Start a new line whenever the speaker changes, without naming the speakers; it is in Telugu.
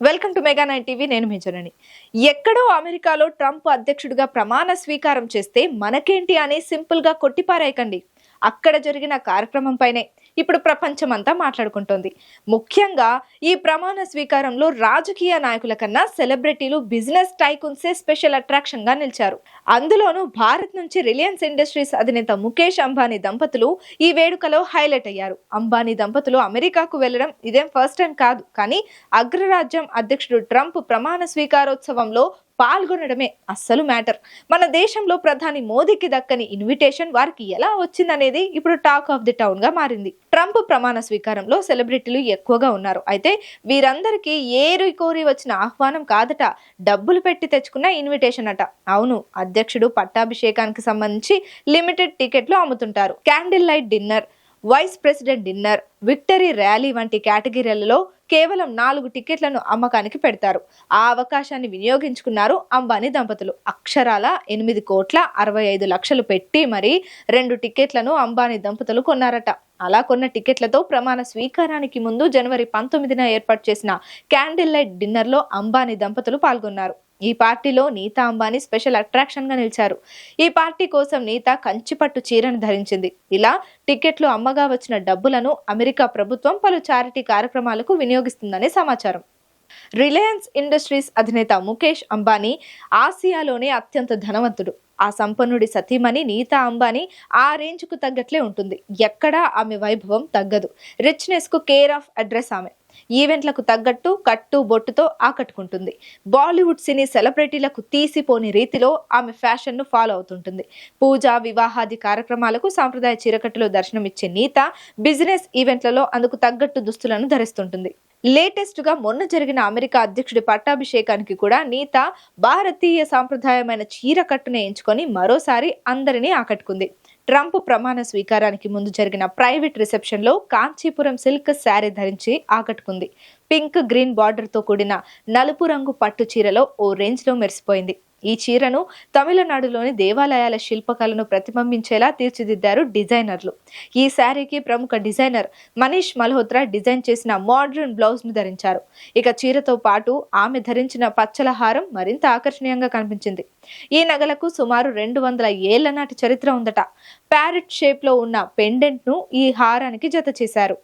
Welcome to mega 9 TV. నేను మీ జనని. ఎక్కడో అమెరికాలో ట్రంప్ అధ్యక్షుడిగా ప్రమాణ స్వీకారం చేస్తే మనకేంటి అని సింపుల్ గా కొట్టిపారేయకండి. అక్కడ జరిగిన కార్యక్రమం పైనే ఇప్పుడు ప్రపంచమంతా మాట్లాడుకుంటోంది. ముఖ్యంగా ఈ ప్రమాణ స్వీకారంలో రాజకీయ నాయకుల కన్నా సెలబ్రిటీలు, బిజినెస్ టైకూన్సే స్పెషల్ అట్రాక్షన్ గా నిలిచారు. అందులోనూ భారత్ నుంచి రిలయన్స్ ఇండస్ట్రీస్ అధినేత ముఖేష్ అంబానీ దంపతులు ఈ వేడుకలో హైలైట్ అయ్యారు. అంబానీ దంపతులు అమెరికాకు వెళ్లడం ఇదేం ఫస్ట్ టైం కాదు. కానీ అగ్రరాజ్యం అధ్యక్షుడు ట్రంప్ ప్రమాణ స్వీకారోత్సవంలో పాల్గొనడమే అస్సలు మ్యాటర్. మన దేశంలో ప్రధాని మోదీకి దక్కని ఇన్విటేషన్ వారికి ఎలా వచ్చిందనేది ఇప్పుడు టాక్ ఆఫ్ ది టౌన్ గా మారింది. ట్రంప్ ప్రమాణ స్వీకారంలో సెలబ్రిటీలు ఎక్కువగా ఉన్నారు. అయితే వీరందరికీ ఏరి కోరి వచ్చిన ఆహ్వానం కాదట, డబ్బులు పెట్టి తెచ్చుకున్న ఇన్విటేషన్ అట. అవును, అధ్యక్షుడు పట్టాభిషేకానికి సంబంధించి లిమిటెడ్ టికెట్లు అమ్ముతుంటారు. Candle light dinner, vice president dinner, victory rally వంటి కేటగిరీలలో కేవలం 4 టికెట్లను అమ్మకానికి పెడతారు. ఆ అవకాశాన్ని వినియోగించుకున్నారు అంబానీ దంపతులు. అక్షరాల 8,65,00,000 పెట్టి మరి 2 టికెట్లను అంబానీ దంపతులు కొన్నారట. అలా కొన్న టికెట్లతో ప్రమాణ స్వీకారానికి ముందు జనవరి 19న ఏర్పాటు చేసిన క్యాండిల్ లైట్ డిన్నర్ లో అంబానీ దంపతులు పాల్గొన్నారు. ఈ పార్టీలో నీతా అంబానీ స్పెషల్ అట్రాక్షన్ గా నిలిచారు. ఈ పార్టీ కోసం నీతా కంచిపట్టు చీరను ధరించింది. ఇలా టికెట్లు అమ్మగా వచ్చిన డబ్బులను అమెరికా ప్రభుత్వం పలు చారిటీ కార్యక్రమాలకు వినియోగిస్తుందని సమాచారం. రిలయన్స్ ఇండస్ట్రీస్ అధినేత ముఖేష్ అంబానీ ఆసియాలోనే అత్యంత ధనవంతుడు. ఆ సంపన్నుడి సతీమణి నీతా అంబానీ ఆ రేంజ్ కు తగ్గట్లే ఉంటుంది. ఎక్కడా ఆమె వైభవం తగ్గదు. రిచ్నెస్ కు కేర్ ఆఫ్ అడ్రస్ ఆమె. ఈవెంట్లకు తగ్గట్టు కట్టు బొట్టుతో ఆకట్టుకుంటుంది. బాలీవుడ్ సినీ సెలబ్రిటీలకు తీసిపోని రీతిలో ఆమె ఫ్యాషన్ ను ఫాలో అవుతుంటుంది. పూజ, వివాహాది కార్యక్రమాలకు సాంప్రదాయ చీరకట్టులో దర్శనమిచ్చే నీతా బిజినెస్ ఈవెంట్లలో అందుకు తగ్గట్టు దుస్తులను ధరిస్తుంటుంది. లేటెస్ట్ గా మొన్న జరిగిన అమెరికా అధ్యక్షుడి పట్టాభిషేకానికి కూడా నీతా భారతీయ సాంప్రదాయమైన చీరకట్టును ఎంచుకొని మరోసారి అందరినీ ఆకట్టుకుంది. ట్రంప్ ప్రమాణ స్వీకారానికి ముందు జరిగిన ప్రైవేట్ రిసెప్షన్ లో కాంచీపురం సిల్క్ శారీ ధరించి ఆకట్టుకుంది. పింక్ గ్రీన్ బార్డర్ తో కూడిన నలుపు రంగు పట్టు చీరలో ఓ రేంజ్ లో మెరిసిపోయింది. ఈ చీరను తమిళనాడులోని దేవాలయాల శిల్పకళను ప్రతిబింబించేలా తీర్చిదిద్దారు డిజైనర్లు. ఈ శారీకి ప్రముఖ డిజైనర్ మనీష్ మల్హోత్రా డిజైన్ చేసిన మోడ్రన్ బ్లౌజ్ ను ధరించారు. ఇక చీరతో పాటు ఆమె ధరించిన పచ్చల హారం మరింత ఆకర్షణీయంగా కనిపించింది. ఈ నగలకు సుమారు 200 ఏళ్ల నాటి చరిత్ర ఉందట. ప్యారెట్ షేప్ లో ఉన్న పెండెంట్ ను ఈ హారానికి జత చేశారు.